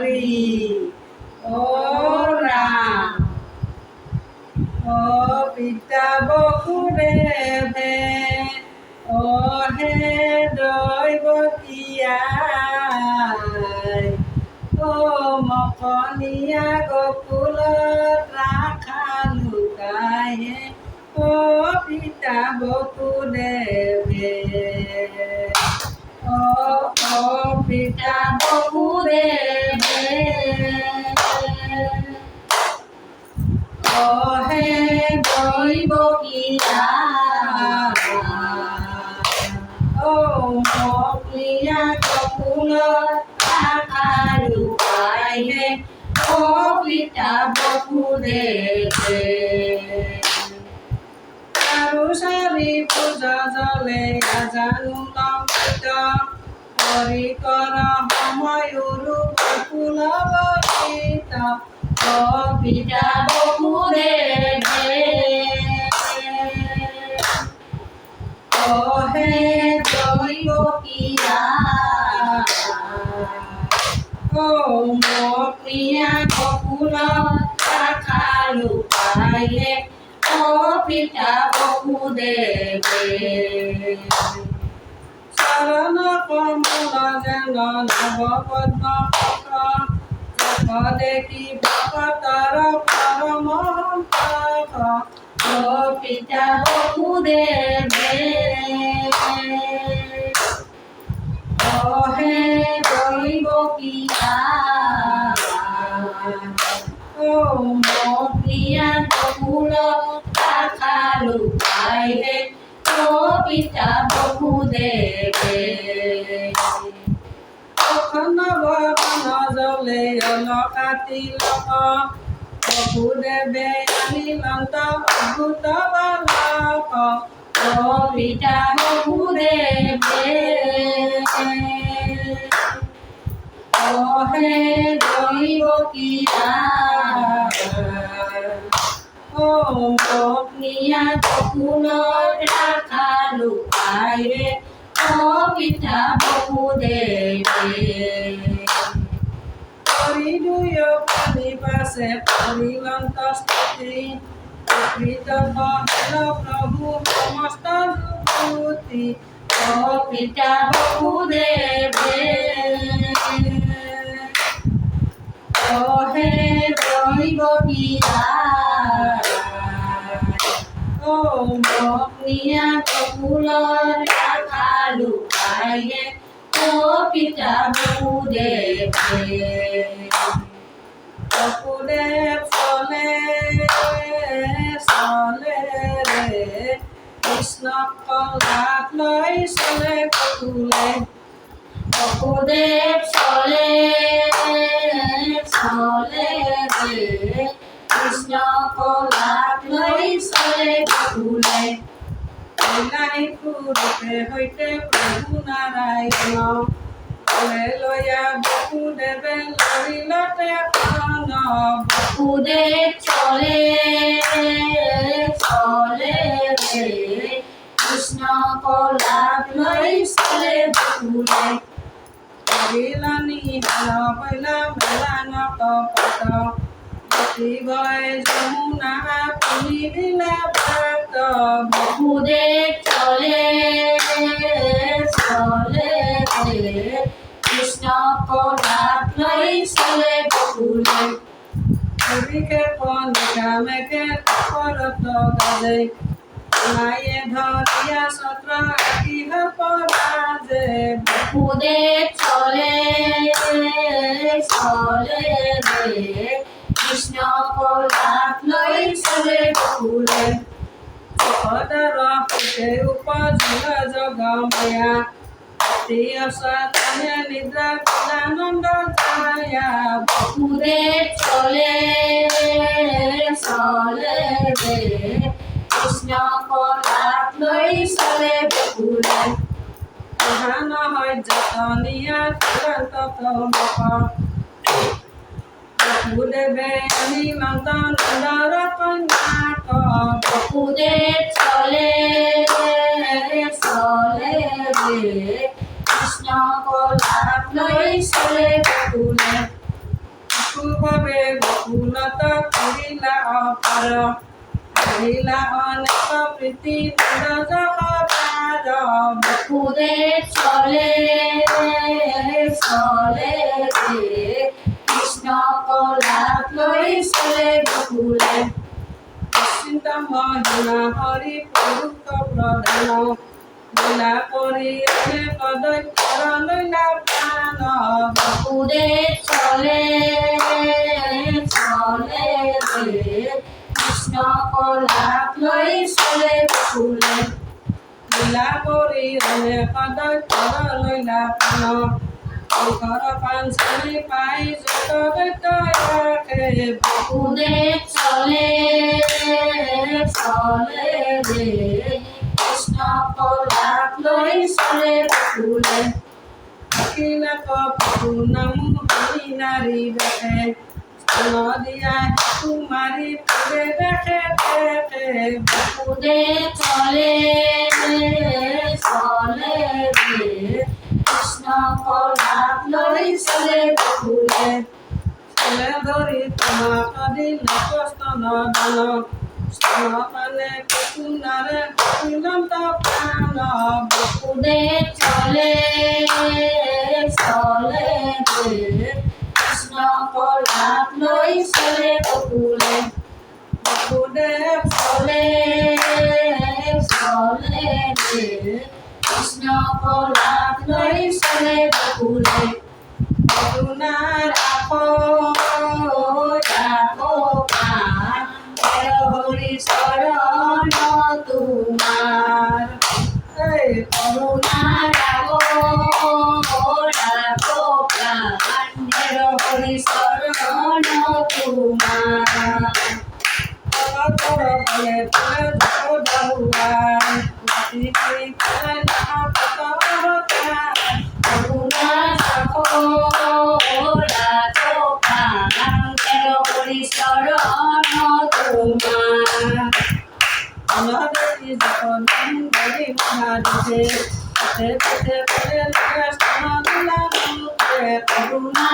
হরি ও রাম ও পিতা বসুদেৱে ও হে দৈৱকীয়াই ও মকনীয়া গকুলত ৰাখা লুকাই ও পিতা বসুদেৱে ও পিতা বসুদেৱে ও হে দৈৱকীয়া ও মকনীয়া গকুলত ৰাখা লুকাই ও পিতা বসুদেৱে আৰু চাৰি পূজা জলে জানো লম্বিত হৰি কৰ সময়ৰো কুলৱৰ্ষিত ও পিতা বসুদেৱে ও হে দৈৱকীয়া ও মকনীয়া গকুলত ৰাখা লুকাই ও পিতা বসুদেৱে চৰণ কমল যেন নৱ পদ্ম পত্ৰ দেখি ভকতৰ পৰম ও পিতা বসুদেৱে ও হে দৈৱকীয়া ও মকনীয়া গকুলত ৰাখা লুকাই ও পিতা বসুদেৱে অখণ্ড বদন জলে অলকা তিলক বসুদেৱে আনিলন্ত অদ্ভুত বালক ও পিতা বসুদেৱে ও হে দৈৱকীয়া ও মকনীয়া গকুলত ৰাখা লুকাই ও পিতা বসুদেৱে হৰি দুয়ো পানী পাছে পৰিলন্ত স্তুতি কৃতজ্ঞ হেল প্ৰভু সমস্ত যুগতি ও পিতা বসুদেৱে ও হে দৈৱকীয়া ও মকনীয়া গকুলত ৰাখা লুকাই ও পিতা বসুদেৱে বসুদেৱ চলে চলে ৰে কৃষ্ণক কলাত লৈ চলে গকুলে বসুদেৱ চলে চলে ৰে কৃষ্ণ কলাত লৈ চলে গকুলে ৰূপে সৈতে প্ৰভু নাৰায়ণ লয়া বসুদেৱে লৰিলতে প্ৰাণ বসুদেৱ চলে চলে ৰে কৃষ্ণ কলাত লৈ চলে গকুলে হৰিলানি হাল পৈলা মেলা নকপট গৈ যমুনা পুনি দিলে ভক্ত বসুদেৱ চলে চলে ৰে কৃষ্ণ কলাত লৈ চলে গকুলে হৰিকে পনিকা মেঘে পৰত গাজে মায়ে ধৰিয়া ছত্ৰ আকিহ পৰাজে বসুদেৱ চলে চলে ৰে কৃষ্ণ কলাত লৈ চলে গকুলে সদাৰ সৈতে উপজীৱ জগময়া অতি নিদ্ৰা কুলানন্দ জায়া বসুদেৱ চলে চলে ৰে কৃষ্ণ কলাত লৈ চলে গকুলে প্ৰধান হয় যতনীয়া তুৰন্ত তমক বসুদেৱে আনিলন্ত নন্দৰ কন্যাক বসুদেৱ চলে চলে রে কৃষ্ণ কলাত লৈ চলে গকুলে ভাবে গোকুলত কৰিলা অপাৰ আহিলা অনেক প্ৰীতি নিৰজৰ বসুদেৱ চলে চলে রে কৃষ্ণ কলাত লৈ চলে বকুলে চিন্ত মহিমা হৰি পুৰুষ প্ৰধান লীলা কৰি পদক্ষৰ লৈলা প্ৰাণ বসুদেৱ চলে চলে রে কৃষ্ণ কলাত লৈ চলে বকুলে লীলা কৰি পদক্ষৰ লৈলা প্ৰাণ ঘৰ পাঞ্চলি পাই যত দৈত্যে বসুদেৱ চলে চলে রে কৃষ্ণ কলাত লৈ চলে বকুলে অখিলাক পশু নাম হৰি নাৰী দেখে নদিয়া কুমাৰী পুৰে দেখে দেখে বসুদেৱ চলে চলে রে কৃষ্ণ কলাত লৈ চলে বকুলে চলে ধৰি তোমাক দিল স্তন দান স্তন পালে কুকুনাৰে কুলন্ত প্ৰাণ বসুদেৱ চলে চলে রে কৃষ্ণ কলাত লৈ চলে বকুলে বসুদেৱ চলে চলে রে কৃষ্ণ কলাত লৈ চলে বকুলে করুণা রাখো রাখো প্রাণ হরি শরণ তোমার করুণা রাখো রাখো প্রাণ হরি শরণ তোমার বলে করুণা রাখো রাখো প্রাণ হরি শরণ তোমার আমাদের যখন বলি মহাদেশে পথে পথে পথে স্তন দিলাম করুণা